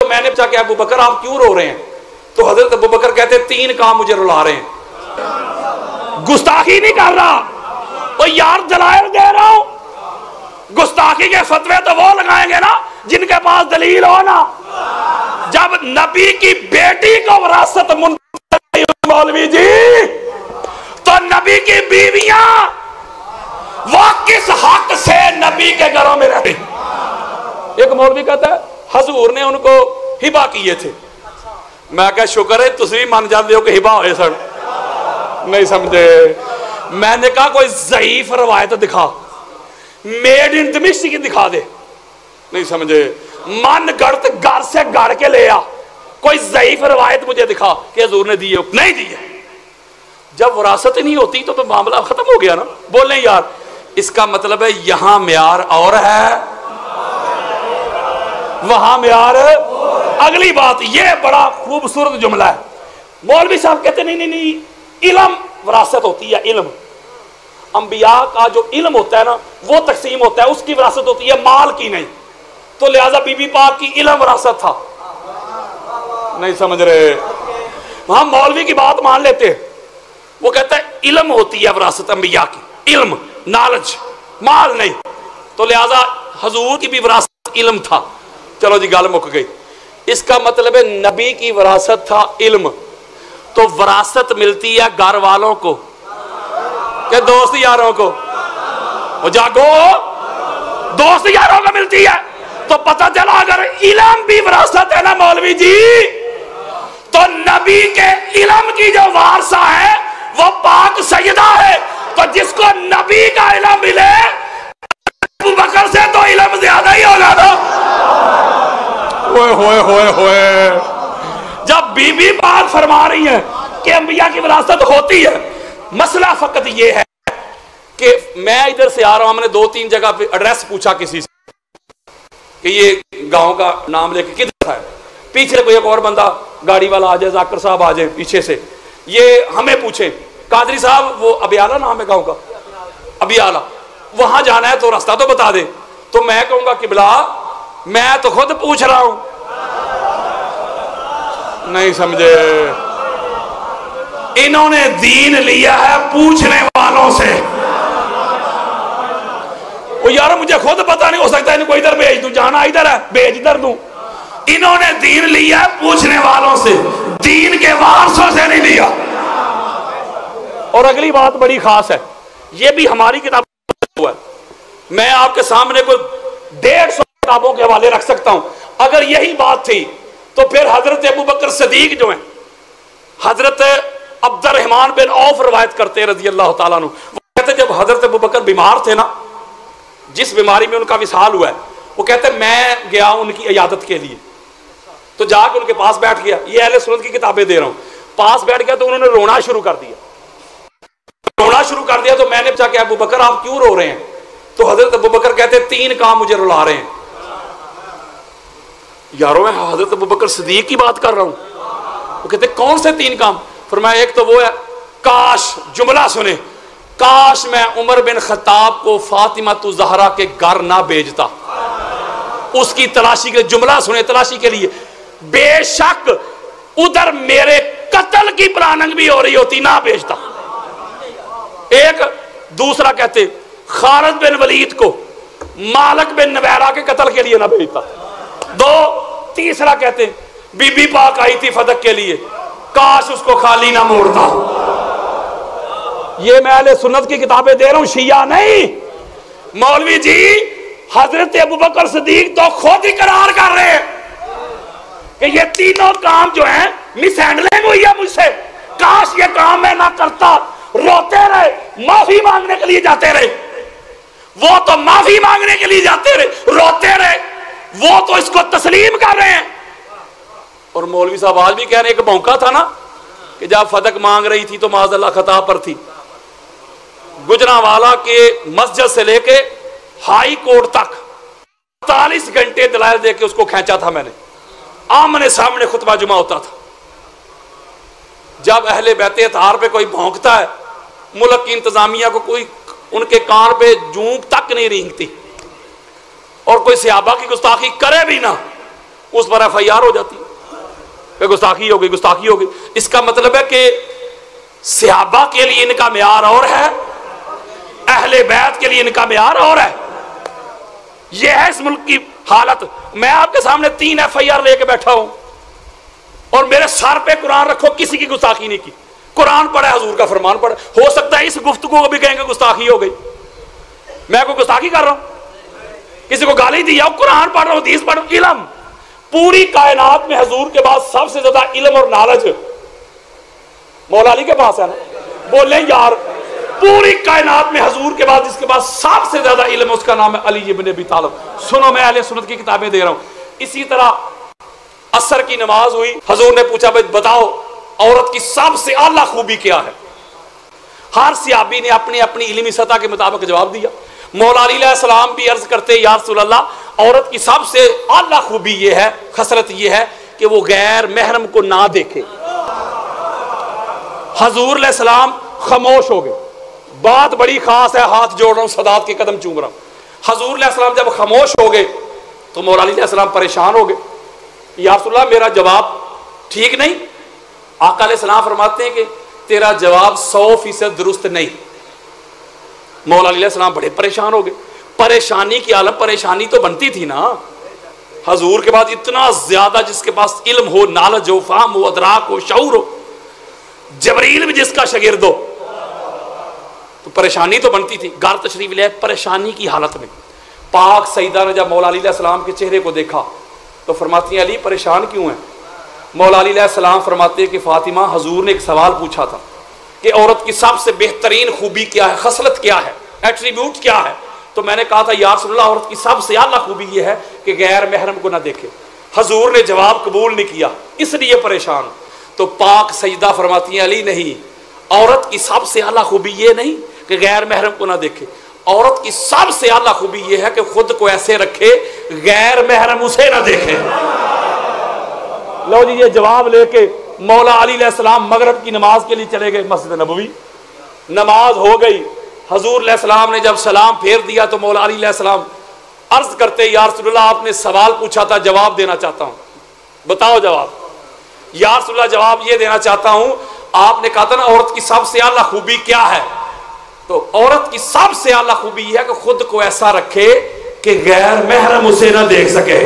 تو میں نے پوچھا کہ ابو بکر آپ کیوں رو رہے ہیں؟ تو حضرت ابو بکر کہتے 3 کام مجھے رلا رہے ہیں. گستاخی نہیں کر رہا، وہ یار دلائل دے رہا ہوں. گستاخی کے فتوے تو وہ لگائیں گے نا جن کے پاس دلیل ہو نا. جب نبی کی بیٹی کو وراثت منتقل مولوی جی، تو نبی کی بیویاں وہ کس حق سے نبی کے گھروں میں رہتے؟ ایک مولوی کہتا ہے حضور نے ان کو ہبا کیے تھے. میں کہا شکر ہے تسی بھی مان جاتے ہو کہ ہبا ہوئے سن. نہیں سمجھے. میں نے کہا کوئی ضعیف روایت دکھا، میڈ ان دمشق کی دکھا دے. نہیں سمجھے. من گڑت گھر سے گڑ کے لے آ، کوئی ضعیف روایت مجھے دکھا کہ حضور نے دیے. نہیں دیے. جب وراثت ہی نہیں ہوتی تو معاملہ ختم ہو گیا نا. بولیں یار اس کا مطلب ہے یہاں معیار اور ہے، وہاں معیار. اگلی بات یہ بڑا خوبصورت جملہ ہے. مولوی صاحب کہتے نہیں علم وراثت ہوتی ہے. علم انبیاء کا جو علم ہوتا ہے نا وہ تقسیم ہوتا ہے، اس کی وراثت ہوتی ہے، مال کی نہیں. تو لہذا بی بی پاک کی علم وراثت تھا. نہیں سمجھ رہے. ہم مولوی کی بات مان لیتے ہیں. وہ کہتا ہے علم ہوتی ہے وراثت انبیاء کی، علم نالج، مال نہیں. تو لہذا حضور کی بھی وراثت علم تھا. چلو جی گل مک گئی. اس کا مطلب ہے نبی کی وراثت تھا علم. تو وراثت ملتی ہے گھر والوں کو کہ دوست یاروں کو؟ وہ جاگو، دوست یاروں کو ملتی ہے. تو پتہ چلا اگر علم بھی وراثت ہے نا مولوی جی، تو نبی کے علم کی جو وارثہ ہے وہ پاک سیدہ ہے. تو جس کو نبی کا علم ملے ابو بکر سے تو علم زیادہ ہی ہوگا نا. ہوئے ہوئے ہوئے. جب بی بی بات فرما رہی ہیں کہ انبیاء کی وراثت ہوتی ہے، مسئلہ فقط یہ ہے کہ میں ادھر سے آ رہا ہوں، ہم نے 2-3 جگہ پہ ایڈریس پوچھا کسی سے کہ یہ گاؤں کا نام لے کے کدھر ہے. پیچھے کوئی ایک اور بندہ گاڑی والا آ جائے، ذاکر صاحب آ جائے پیچھے سے، یہ ہمیں پوچھیں قادری صاحب وہ ابیالہ نام ہے گاؤں کا، ابیالہ وہاں جانا ہے تو راستہ تو بتا دے. تو میں کہوں گا قبلہ میں تو خود پوچھ رہا ہوں. نہیں سمجھے. انہوں نے دین لیا ہے پوچھنے والوں سے. وہ یار مجھے خود پتا نہیں، ہو سکتا ہے ان کو ادھر بھیج دوں، جانا ادھر ہے بھیج ادھر دوں. انہوں نے دین لیا ہے پوچھنے والوں سے، دین کے وارثوں سے نہیں لیا. اور اگلی بات بڑی خاص ہے، یہ بھی ہماری کتاب ہے. میں آپ کے سامنے کوئی 150 کتابوں کے حوالے رکھ سکتا ہوں. اگر یہی بات تھی تو پھر حضرت ابو بکر صدیق جو ہیں، حضرت عبد الرحمن بن عوف روایت کرتے ہیں رضی اللہ تعالیٰ عنہ. وہ کہتے ہیں جب حضرت ابو بکر بیمار تھے نا، جس بیماری میں ان کا وصال ہوا ہے، وہ کہتے ہیں میں گیا ان کی عیادت کے لیے. تو جا کے ان کے پاس بیٹھ گیا. یہ اہل سنت کی کتابیں دے رہا ہوں. پاس بیٹھ گیا تو انہوں نے رونا شروع کر دیا. تو میں نے پوچھا کہ ابو بکر آپ کیوں رو رہے ہیں؟ تو حضرت ابو بکر کہتے ہیں 3 کام مجھے رلا رہے ہیں. یاروں میں حضرت ابو بکر صدیق کی بات کر رہا ہوں. وہ کہتے ہیں کون سے 3 کام؟ فرمایا ایک تو وہ ہے، کاش، جملہ سنیں، کاش میں عمر بن خطاب کو فاطمہ الزہرا کے گھر نہ بھیجتا. اس کی تلاشی کے، جملہ سنیں تلاشی کے لیے، بے شک ادھر میرے قتل کی پلاننگ بھی ہو رہی ہوتی، نہ بھیجتا. ایک. دوسرا کہتے خالد بن ولید کو مالک بن نویرہ کے قتل کے لیے نہ بھیجتا. 2. تیسرا کہتے بی بی پاک آئی تھی فتح کے لیے، کاش اس کو خالی نہ موڑتا. یہ میں اہل سنت کی کتابیں دے رہا ہوں، شیعہ نہیں. مولوی جی حضرت ابو بکر صدیق تو خود اقرار کر رہے ہیں کہ یہ تینوں کام جو ہیں مس ہینڈلنگ ہوئی ہے مجھ سے، کاش یہ کام میں نہ کرتا. روتے رہے، معافی مانگنے کے لیے جاتے رہے. وہ تو معافی مانگنے کے لیے جاتے رہے، روتے رہے. وہ تو اس کو تسلیم کر رہے ہیں. اور مولوی صاحب آج بھی کہہ رہے ہیں ایک موقع تھا نا کہ جب فتح مانگ رہی تھی تو معاذ اللہ خطا پر تھی. گجرانوالہ کے مسجد سے لے کے ہائی کورٹ تک 40 گھنٹے دلائل دے کے اس کو کھینچا تھا میں نے. آمنے سامنے خطبہ جمعہ ہوتا تھا. جب اہل بیت اطہار پہ کوئی بھونکتا ہے، ملک کی انتظامیہ کو کوئی ان کے کان پہ جونک تک نہیں رینگتی، اور کوئی صحابہ کی گستاخی کرے بھی نہ، اس پر FIR ہو جاتی کہ گستاخی ہو گئی، گستاخی ہو گئی۔ اس کا مطلب ہے کہ صحابہ کے لیے ان کا معیار اور ہے، اہل بیت کے لیے ان کا معیار اور ہے۔ یہ ہے اس ملک کی حالت۔ میں آپ کے سامنے 3 FIR لے کے بیٹھا ہوں اور میرے سر پہ قرآن رکھو، کسی کی گستاخی نہیں کی، قرآن پڑھے، حضور کا فرمان پڑھے۔ ہو سکتا ہے اس گفتگو کو بھی کہیں گے گستاخی ہو گئی، میں کوئی گستاخی کر رہا ہوں، کسی کو گالی دیا، قرآن پڑھ رہا ہوں، حدیث پڑھ رہا ہوں۔ علم، پوری کائنات میں حضور کے بعد سب سے زیادہ علم اور نالج مولا علی کے پاس ہے نا، بولیں یار، پوری کائنات میں حضور کے بعد جس کے پاس سب سے زیادہ علم اس کا نام ہے علی ابن ابی طالب۔ سنو، میں اہل سنت کی کتابیں دے رہا ہوں۔ اسی طرح عصر کی نماز ہوئی، حضور نے پوچھا بھائی بتاؤ عورت کی سب سے اعلیٰ خوبی کیا ہے؟ ہر صحابی نے اپنی اپنی علمی سطح کے مطابق جواب دیا۔ مولا علی علیہ السلام بھی عرض کرتے یا رسول اللہ عورت کی سب سے اعلیٰ خوبی یہ ہے، خصلت یہ ہے کہ وہ غیر محرم کو نہ دیکھے۔ حضور علیہ السلام خاموش ہو گئے، بات بڑی خاص ہے، ہاتھ جوڑ رہا ہوں، سادات کے قدم چوم رہا ہوں۔ حضور علیہ السلام جب خاموش ہو گئے تو مولا علی علیہ السلام پریشان ہو گئے، یا رسول اللہ میرا جواب ٹھیک نہیں؟ آقا علیہ السلام فرماتے ہیں کہ تیرا جواب 100% درست نہیں۔ مولا علی علیہ السلام بڑے پریشان ہو گئے۔ پریشانی کی عالم، پریشانی تو بنتی تھی نا، حضور کے بعد اتنا زیادہ جس کے پاس علم ہو، نالج ہو، فہم ہو، ادراک ہو، شعور ہو، جبریل بھی جس کا شاگرد ہو، تو پریشانی تو بنتی تھی۔ گھر تشریف لے پریشانی کی حالت میں پاک سیدہ نے جب مولا علی علیہ السلام کے چہرے کو دیکھا تو فرماتی ہیں علی پریشان کیوں ہیں؟ مولا علی علیہ السلام فرماتے ہیں کہ فاطمہ، حضور نے ایک سوال پوچھا تھا کہ عورت کی سب سے بہترین خوبی کیا ہے، خصلت کیا ہے، ایٹریبیوٹ کیا ہے؟ تو میں نے کہا تھا یا رسول اللہ عورت کی سب سے اعلیٰ خوبی یہ ہے کہ غیر محرم کو نہ دیکھے۔ حضور نے جواب قبول نہیں کیا، اس لیے پریشان۔ تو پاک سیدہ فرماتی ہیں علی نہیں، عورت کی سب سے اعلیٰ خوبی یہ نہیں کہ غیر محرم کو نہ دیکھے، عورت کی سب سے اعلیٰ خوبی یہ ہے کہ خود کو ایسے رکھے غیر محرم اسے نہ دیکھے۔ لو جی، یہ جواب لے کے مولا علی علیہ السلام مغرب کی نماز کے لیے چلے گئے مسجد نبوی۔ نماز ہو گئی، حضور علیہ السلام نے جب سلام پھیر دیا تو مولا علی علیہ السلام عرض کرتے یا رسول اللہ آپ نے سوال پوچھا تھا، جواب دینا چاہتا ہوں، بتاؤ جواب۔ یا رسول اللہ جواب یہ دینا چاہتا ہوں، آپ نے کہا تھا نا عورت کی سب سے اعلیٰ خوبی کیا ہے، تو عورت کی سب سے اعلیٰ خوبی یہ ہے کہ خود کو ایسا رکھے کہ غیر محرم اسے نہ دیکھ سکے۔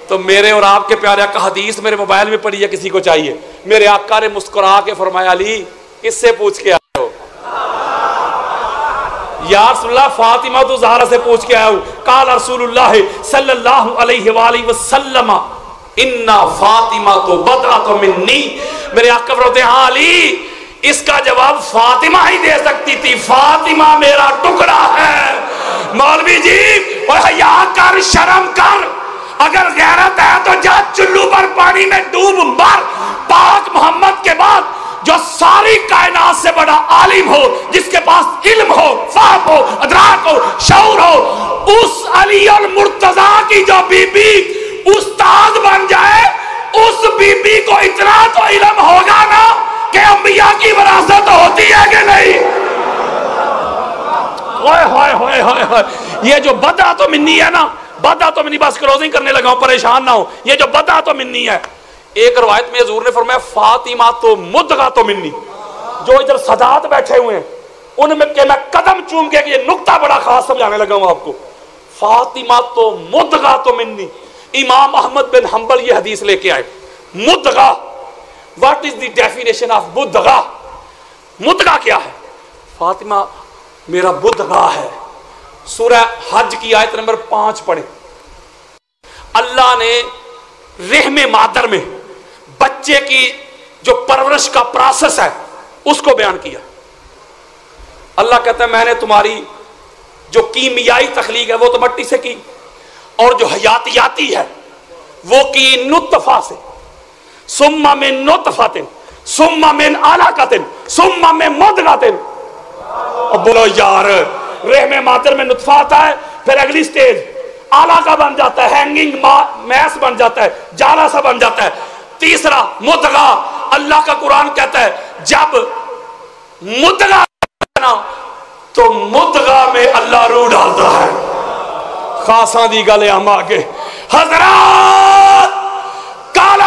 تو میرے اور آپ کے پیارے آقا، حدیث میرے موبائل میں پڑھی ہے، کسی کو چاہیے، میرے آقا نے مسکرا کے فرمایا علی کس سے پوچھ کے آئے ہو؟ یا رسول اللہ فاطمہ تو زہرا سے پوچھ کے آیا ہوں۔ قال رسول اللہ صلی اللہ علیہ وآلہ وسلم انا فاطمہ تو بضعۃ منی، میرے آقا فرماتے ہیں ہاں علی اس کا جواب فاطمہ ہی دے سکتی تھی، فاطمہ میرا ٹکڑا ہے۔ مولوی جی حیا کر، شرم کر، اگر غیرت ہے تو جا چلو پر پانی میں ڈوب مر۔ پاک محمد کے بعد جو ساری کائنات سے بڑا عالم ہو، جس کے پاس علم ہو، فہم ہو، ادراک ہو، شعور ہو، اس علی المرتضیٰ کی جو بی بی استاد بن جائے، اس بی بی کو اتنا تو علم ہوگا نا کہ انبیاء کی وراثت ہوتی ہے کہ نہیں؟ یہ جو بدعت منی ہے نا، بدعت منی، بس کلوزنگ کرنے لگا ہوں، پریشان نہ ہو، یہ جو بدعت منی ہے، ایک روایت میں حضور نے فرمایا فاطمہ تو مدغۃ منی، جو ادھر سادات بیٹھے ہوئے ہیں ان میں کہ میں قدم چوم کے کہ یہ نقطہ بڑا خاص سمجھانے لگا ہوں آپ کو، فاطمہ تو مدغۃ منی۔ امام احمد بن حنبل یہ حدیث لے کے آئے، مدغہ، what is the definition of مدغہ؟ مدغہ کیا ہے؟ فاطمہ میرا مدغہ ہے۔ سورہ حج کی آیت نمبر 5 پڑھیں، اللہ نے رحم مادر میں بچے کی جو پرورش کا پروسیس ہے اس کو بیان کیا۔ اللہ کہتا ہے میں نے تمہاری جو کیمیائی تخلیق ہے وہ تو مٹی سے کی، اور جو حیاتیاتی ہے وہ کی نطفہ سے، ثم من نطفۃ ثم من علقۃ ثم من مضغۃ۔ اب بولو یار، رحم مادر میں نطفہ آتا ہے، پھر اگلی سٹیج علاقہ بن جاتا ہے، ہینگنگ میس بن جاتا ہے، جالا سا بن جاتا ہے، تیسرا مدغہ۔ اللہ کا قرآن کہتا ہے جب مدغہ تو مدغہ میں اللہ روح ڈالتا ہے۔ خاصاں دی گلے ہم آگے حضرات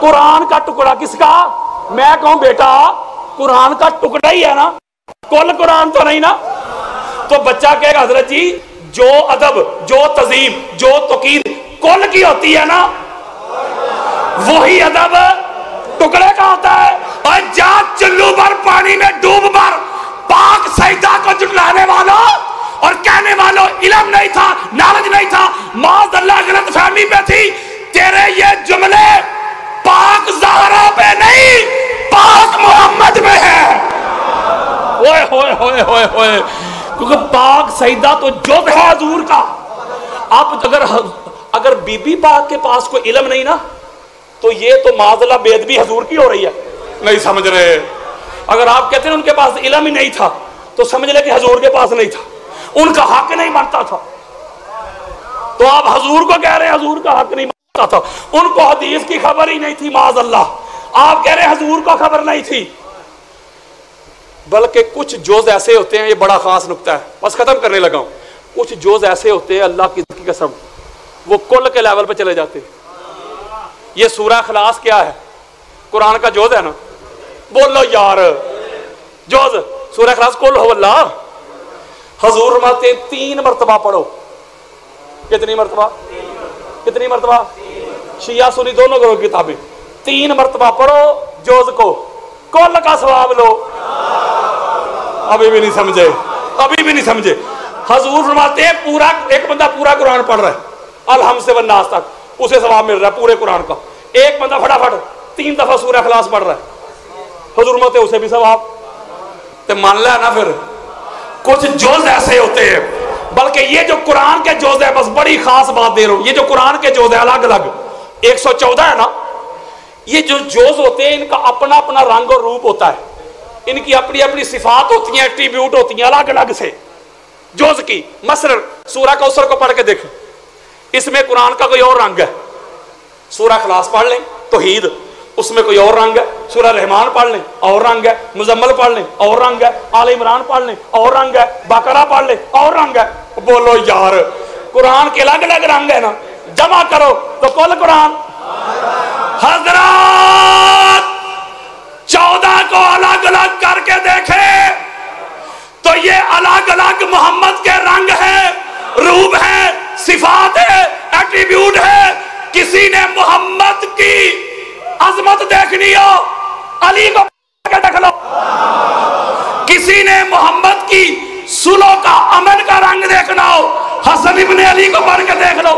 قرآن کا ٹکڑا کس کا؟ میں کہوں بیٹا قرآن کا ٹکڑا ہی ہے نا، کل قرآن تو نہیں نا۔ تو بچہ کہے گا حضرت جی جو ادب، جو تہذیب، جو توقیر کل کی ہوتی ہے نا، وہی ادب ٹکڑے کا ہوتا ہے۔ اور جا چلو بھر پانی میں ڈوب بھر پاک سجدہ کو جھٹلانے والوں اور کہنے والوں علم نہیں تھا، نالج نہیں تھا، معاذ اللہ غلط فہمی پہ تھی، تیرے یہ جملے پاک زہرا پہ نہیں پاک محمد میں ہے۔ ہوئے ہوئے ہوئے ہوئے ہوئے، کیونکہ پاک سجدہ تو جز ہے حضور کا۔ اب اگر بی بی پاک کے پاس کوئی علم نہیں نا، تو یہ تو معاذ اللہ بے ادبی حضور کی ہو رہی ہے، نہیں سمجھ رہے۔ اگر آپ کہتے ہیں ان کے پاس علم ہی نہیں تھا تو سمجھ لے کہ حضور کے پاس نہیں تھا، ان کا حق نہیں بنتا تھا۔ تو آپ حضور کو کہہ رہے ہیں حضور کا حق نہیں بنتا تھا، ان کو حدیث کی خبر ہی نہیں تھی معاذ اللہ، آپ کہہ رہے ہیں حضور کو خبر نہیں تھی۔ بلکہ کچھ جوز ایسے ہوتے ہیں، یہ بڑا خاص نکتہ ہے، بس ختم کرنے لگا ہوں، کچھ جوز ایسے ہوتے ہیں اللہ کی قسم وہ کل کے لیول پہ چلے جاتے ہیں۔ یہ سورہ اخلاص کیا ہے؟ قرآن کا جوز ہے نا، بولو یار جوز سورہ اخلاص قل ہو اللہ، حضور فرماتے 3 مرتبہ پڑھو۔ کتنی مرتبہ؟ کتنی مرتبہ؟ شیعہ سنی دونوں کرو کتابیں، 3 مرتبہ پڑھو جوز کو، کل کا ثواب لو۔ ابھی بھی نہیں سمجھے، ابھی بھی نہیں سمجھے۔ حضور فرماتے ہیں پورا ایک بندہ پورا قرآن پڑھ رہا ہے الحمد سے والناس تک، اسے ثواب مل رہا ہے پورے قرآن کا۔ ایک بندہ فٹافٹ 3 دفعہ سورہ اخلاص پڑھ رہا ہے، حضور فرماتے ہیں اسے بھی ثواب۔ تو مان لیا نا پھر کچھ جوز ایسے ہوتے ہیں، بلکہ یہ جو قرآن کے جوز ہے، بس بڑی خاص بات دے رہا ہوں، یہ جو قرآن کے جوز ہے الگ الگ 114 ہے نا، یہ جو جوز ہوتے ہیں ان کا اپنا اپنا رنگ اور روپ ہوتا ہے، ان کی اپنی اپنی صفات ہوتی ہیں، ایٹریبیوٹ ہوتی ہیں الگ الگ سے جوز کی۔ مثلا سورہ کوثر کو پڑھ کے دیکھیں، اس میں قرآن کا کوئی اور رنگ ہے۔ سورہ اخلاص پڑھ لیں توحید، اس میں کوئی اور رنگ ہے۔ سورہ رحمان پڑھ لیں اور رنگ ہے، مزمل پڑھ لیں اور رنگ ہے، آل عمران پڑھ لیں اور رنگ ہے، بقرہ پڑھ لیں اور رنگ ہے۔ بولو یار قرآن کے الگ الگ رنگ ہے نا، جمع کرو تو کل قرآن۔ حضرات 14 کو الگ الگ کر کے دیکھے تو یہ الگ الگ محمد کے رنگ ہے، روپ ہے، صفات ہے، ایٹریبیوٹ ہے۔ کسی نے محمد کی عظمت دیکھنی ہو علی کو پڑھ کے دیکھ لو، کسی نے محمد کی سلو کا امن کا رنگ دیکھنا ہو حسن ابن علی کو پڑھ کے دیکھ لو،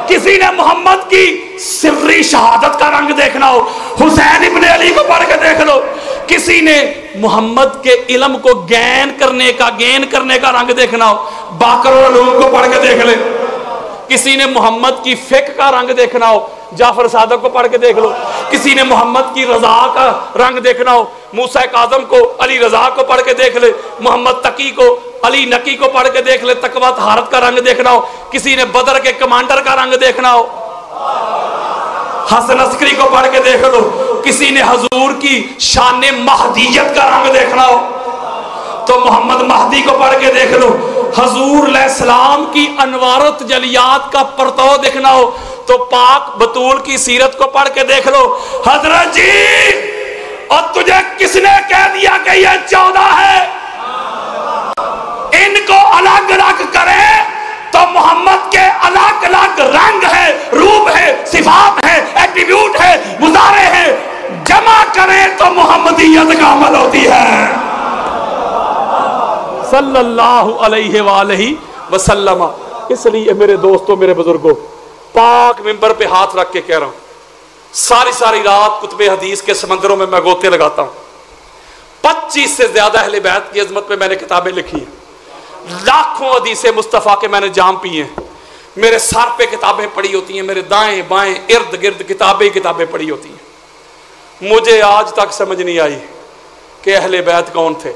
کسی نے محمد کی سری شہادت کا رنگ دیکھنا ہو حسین ابن علی کو پڑھ کے دیکھ لو، کسی نے محمد کے علم کو گین کرنے کا رنگ دیکھنا ہو باقر العلوم کو پڑھ کے دیکھ لے، کسی نے محمد کی فقہ کا رنگ دیکھنا ہو جعفر صادق کو پڑھ کے دیکھ لو، کسی نے محمد کی رضا کا رنگ دیکھنا ہو موسیٰ کاظم کو علی رضا کو پڑھ کے دیکھ لے، محمد تقی کو علی نقی کو پڑھ کے دیکھ لے، تقویٰ طہارت کا رنگ دیکھنا ہو، کسی نے بدر کے کمانڈر کا رنگ دیکھنا ہو حسن عسکری کو پڑھ کے دیکھ لو، کسی نے حضور کی شان مہدیت کا رنگ دیکھنا ہو تو محمد مہدی کو پڑھ کے دیکھ لو، حضور علیہ السلام کی انوارت جلیات کا پرتو دیکھنا ہو تو پاک بطول کی سیرت کو پڑھ کے دیکھ لو۔ حضرت جی اور تجھے کس نے کہہ دیا کہ یہ 14 ہے؟ ان کو الگ الگ کرے تو محمد کے الگ الگ رنگ ہے، روپ ہے، صفات ہے، ایٹریبیوٹ ہے، مظاہرے ہیں، جمع کریں تو محمدیت کا عمل ہوتی ہے۔ صلی اللہ علیہ وآلہ وسلم۔ اس لیے میرے دوستوں، میرے بزرگوں، پاک منبر پہ ہاتھ رکھ کے کہہ رہا ہوں، ساری رات کتب حدیث کے سمندروں میں میں گوتے لگاتا ہوں۔ 25 سے زیادہ اہل بیت کی عظمت میں میں نے کتابیں لکھی ہیں، لاکھوں حدیث مصطفیٰ کے میں نے جام پیے ہیں، میرے سر پہ کتابیں پڑھی ہوتی ہیں، میرے دائیں بائیں ارد گرد کتابیں پڑھی ہوتی ہیں۔ مجھے آج تک سمجھ نہیں آئی کہ اہل بیت کون تھے،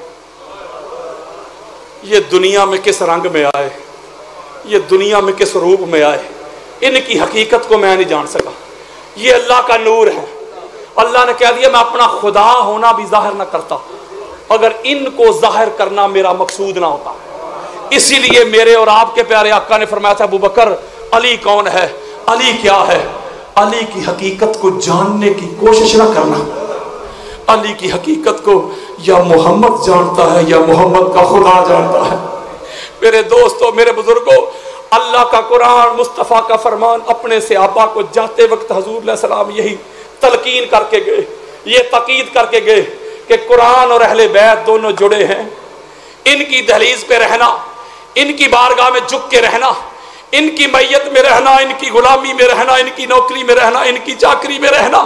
یہ دنیا میں کس رنگ میں آئے، یہ دنیا میں کس روپ میں آئے، ان کی حقیقت کو میں نہیں جان سکا۔ یہ اللہ کا نور ہے، اللہ نے کہہ دیا میں اپنا خدا ہونا بھی ظاہر نہ کرتا اگر ان کو ظاہر کرنا میرا مقصود نہ ہوتا۔ اسی لیے میرے اور آپ کے پیارے آقا نے فرمایا تھا ابو بکر علی کون ہے، علی کیا ہے؟ علی کی حقیقت کو جاننے کی کوشش نہ کرنا. علی کی حقیقت کو یا محمد جانتا ہے یا محمد کا خدا جانتا ہے. میرے دوستوں، میرے بزرگوں، اللہ کا قرآن، مصطفیٰ کا فرمان اپنے صحابہ کو جاتے وقت حضور علیہ السلام یہی تلقین کر کے گئے، یہ تاکید کر کے گئے کہ قرآن اور اہل بیت دونوں جڑے ہیں. ان کی دہلیز پہ رہنا، ان کی بارگاہ میں جھک کے رہنا، ان کی میت میں رہنا، ان کی غلامی میں رہنا، ان کی نوکری میں رہنا، ان کی چاکری میں رہنا،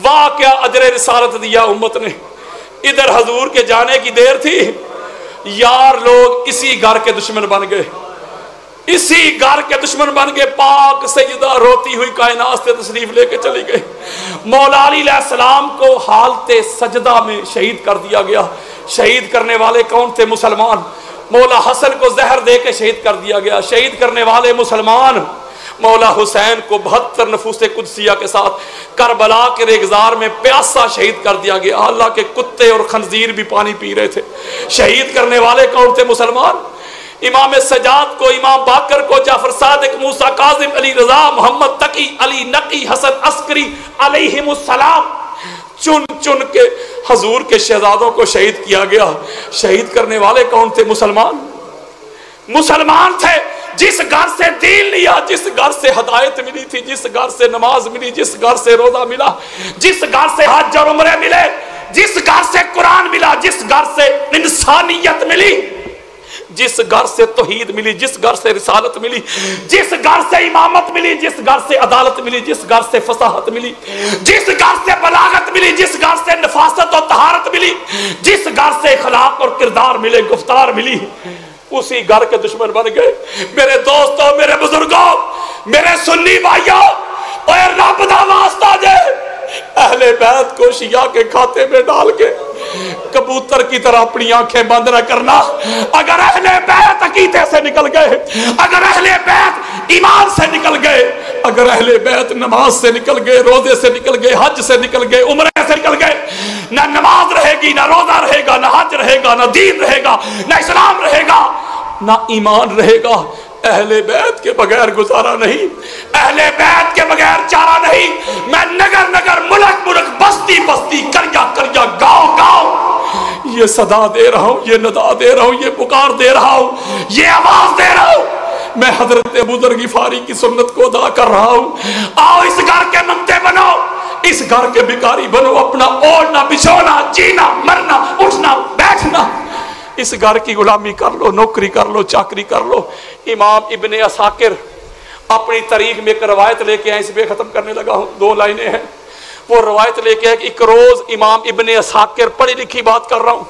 واہ کیا اجر رسالت دیا امت نے. ادھر حضور کے جانے کی دیر تھی، یار لوگ اسی گھر کے دشمن بن گئے، اسی گھر کے دشمن بن گئے. پاک سیدہ روتی ہوئی کائنات سے تشریف لے کے چلی گئی. مولا علی علیہ السلام کو حالت سجدہ میں شہید کر دیا گیا. شہید کرنے والے کون تھے؟ مسلمان. مولا حسن کو زہر دے کے شہید کر دیا گیا. شہید کرنے والے مسلمان. مولا حسین کو 72 نفوس قدسیہ کے ساتھ کربلا کے ریگزار میں پیاسا شہید کر دیا گیا. اللہ کے کتے اور خنزیر بھی پانی پی رہے تھے. شہید کرنے والے کون تھے؟ مسلمان. امام سجاد کو، امام باقر کو، جعفر صادق، موسیٰ کاظم، علی رضا، محمد تقی، علی نقی، حسن عسکری علیہم السلام چن چن کے حضور کے شہزادوں کو شہید کیا گیا. شہید کرنے والے کون تھے؟ مسلمان. مسلمان تھے. جس گھر سے دین لیا، جس گھر سے ہدایت ملی تھی، جس گھر سے نماز ملی، جس گھر سے روزہ ملا، جس گھر سے حج اور عمرے ملے، جس گھر سے قرآن ملا، جس گھر سے انسانیت ملی، جس گھر سے توحید ملی، جس گھر سے رسالت ملی، جس گھر سے امامت ملی، جس گھر سے عدالت ملی، جس گھر سے فصاحت ملی، جس گھر سے بلاغت ملی، جس گھر سے نفاست اور طہارت ملی، جس گھر سے اخلاق اور کردار ملے، گفتار ملی، اسی گھر کے دشمن بن گئے. میرے دوستوں، میرے بزرگوں، میرے سنی بھائیوں، اے رب دا واسطہ جے اہل بیت کو شیعہ کے کھاتے میں ڈال کے کبوتر کی طرح اپنی آنکھیں بند نہ کرنا. اگر اہل بیت عقیدے سے نکل گئے، اگر اہل بیت ایمان سے نکل گئے، اگر اہل بیت نماز سے نکل گئے، روزے سے نکل گئے، حج سے نکل گئے، عمرے سے نکل گئے، نہ نماز رہے گی، نہ روزہ رہے گا، نہ حج رہے گا، نہ دین رہے گا، نہ اسلام رہے گا، نہ ایمان رہے گا. اہل بیت کے بغیر گزارا نہیں، اہل بیت کے بغیر چارہ نہیں. میں نگر نگر، ملک ملک، بستی بستی، کریا کریا، گاؤں گاؤں یہ صدا دے رہا ہوں، یہ ندا دے رہا ہوں، یہ پکار دے رہا ہوں، یہ آواز دے رہا ہوں. میں حضرت ابو ذر غفاری کی سنت کو ادا کر رہا ہوں. آؤ اس گھر کے منتے بنو، اس گھر کے بھکاری بنو. اپنا اوڑھنا، بچھونا، جینا، مرنا، اٹھنا، بیٹھنا، اس گھر کی غلامی کر لو، نوکری کر لو، چاکری کر لو. امام ابن عساکر اپنی تاریخ میں ایک روایت لے کے آئے، اس پہ ختم کرنے لگا ہوں، 2 لائنیں ہیں. وہ روایت لے کے ایک روز امام ابن عساکر، پڑھی لکھی بات کر رہا ہوں،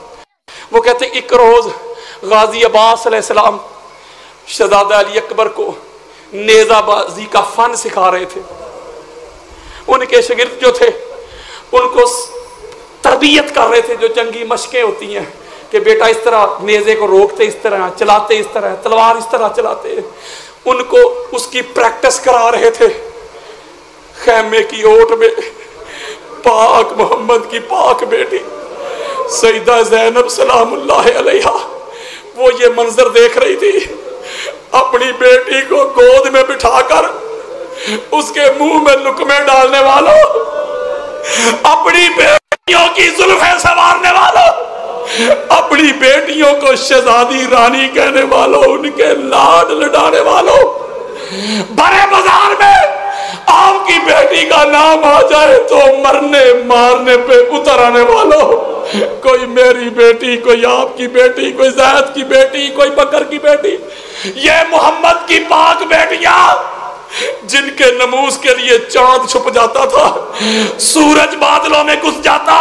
وہ کہتے ہیں ایک روز غازی عباس علیہ السلام شہزادہ علی اکبر کو نیزہ بازی کا فن سکھا رہے تھے. ان کے شاگرد جو تھے ان کو تربیت کر رہے تھے، جو جنگی مشقیں ہوتی ہیں کہ بیٹا اس طرح نیزے کو روکتے، اس طرح چلاتے، اس طرح تلوار اس طرح چلاتے. ان کو اس کی پریکٹس کرا رہے تھے. خیمے کی اوٹ میں پاک محمد کی پاک بیٹی سیدہ زینب سلام اللہ علیہا وہ یہ منظر دیکھ رہی تھی. اپنی بیٹی کو گود میں بٹھا کر اس کے منہ میں لقمے ڈالنے والوں، اپنی بیٹیوں کی زلفیں سنوارنے والوں، اپنی بیٹیوں کو شہزادی رانی کہنے والوں، ان کے لاڈ لڈانے والوں، بڑے بازار میں آپ کی بیٹی کا نام آ جائے تو مرنے مارنے پہ اتر آنے والوں، کوئی میری بیٹی، کوئی آپ کی بیٹی، کوئی زید کی بیٹی، کوئی بکر کی بیٹی. یہ محمد کی پاک بیٹیاں جن کے نموز کے لیے چاند چھپ جاتا تھا، سورج بادلوں میں گھس جاتا،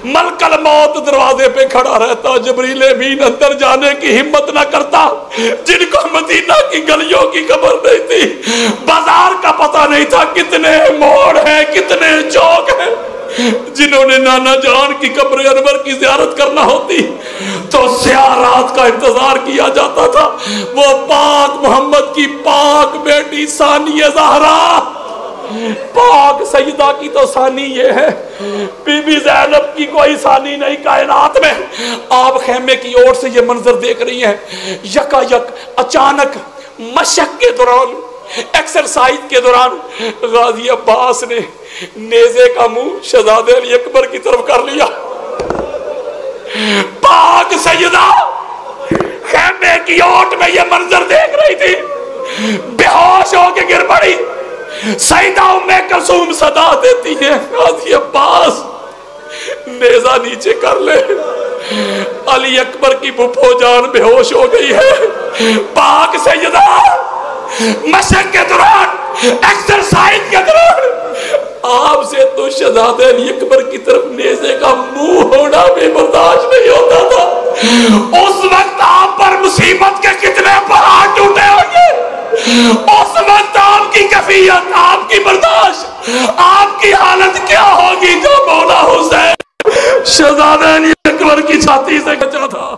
ملک الموت دروازے پہ کھڑا رہتا، جبریل امین اندر جانے کی ہمت نہ کرتا، جن کو مدینہ کی گلیوں کی خبر نہیں تھی، بازار کا پتہ نہیں تھا کتنے موڑ ہیں، کتنے چوک ہیں. جنہوں نے نانا جان کی قبر انور کی زیارت کرنا ہوتی تو سیاہ رات کا انتظار کیا جاتا تھا. وہ پاک محمد کی پاک بیٹی ثانیہ زہرا، پاک سیدہ کی تو ثانی یہ ہے، بی بی زینب کی کوئی ثانی نہیں کائنات میں. آپ خیمے کی اوٹ سے یہ منظر دیکھ رہی ہیں. یکا یک اچانک مشق کے دوران ایکسرسائز کے دوران غازی عباس نے نیزے کا منہ شہزادے علی اکبر کی طرف کر لیا. پاک سیدہ خیمے کی اوٹ میں یہ منظر دیکھ رہی تھی, بے ہوش ہو کے گر پڑی. سیدہ ام کلثوم صدا دیتی ہے, غازی عباس نیزہ نیچے کر لے. علی اکبر کی پھپھو جان بے ہوش ہو گئی ہے. پاک سیدہ مشق کے دوران, ایکسرسائز کے دوران آپ سے تو شہزادے علی اکبر کی طرف نیزے کا منہ ہونا بھی برداشت نہیں ہوتا تھا. اس وقت آپ پر مصیبت کے کتنے پہاڑ ٹوٹے ہوں گے. اس وقت آپ کی کیفیت, آپ کی برداشت, آپ کی حالت کیا ہوگی جو مولا حسین شہزادے علی اکبر کی چھاتی سے کچا تھا.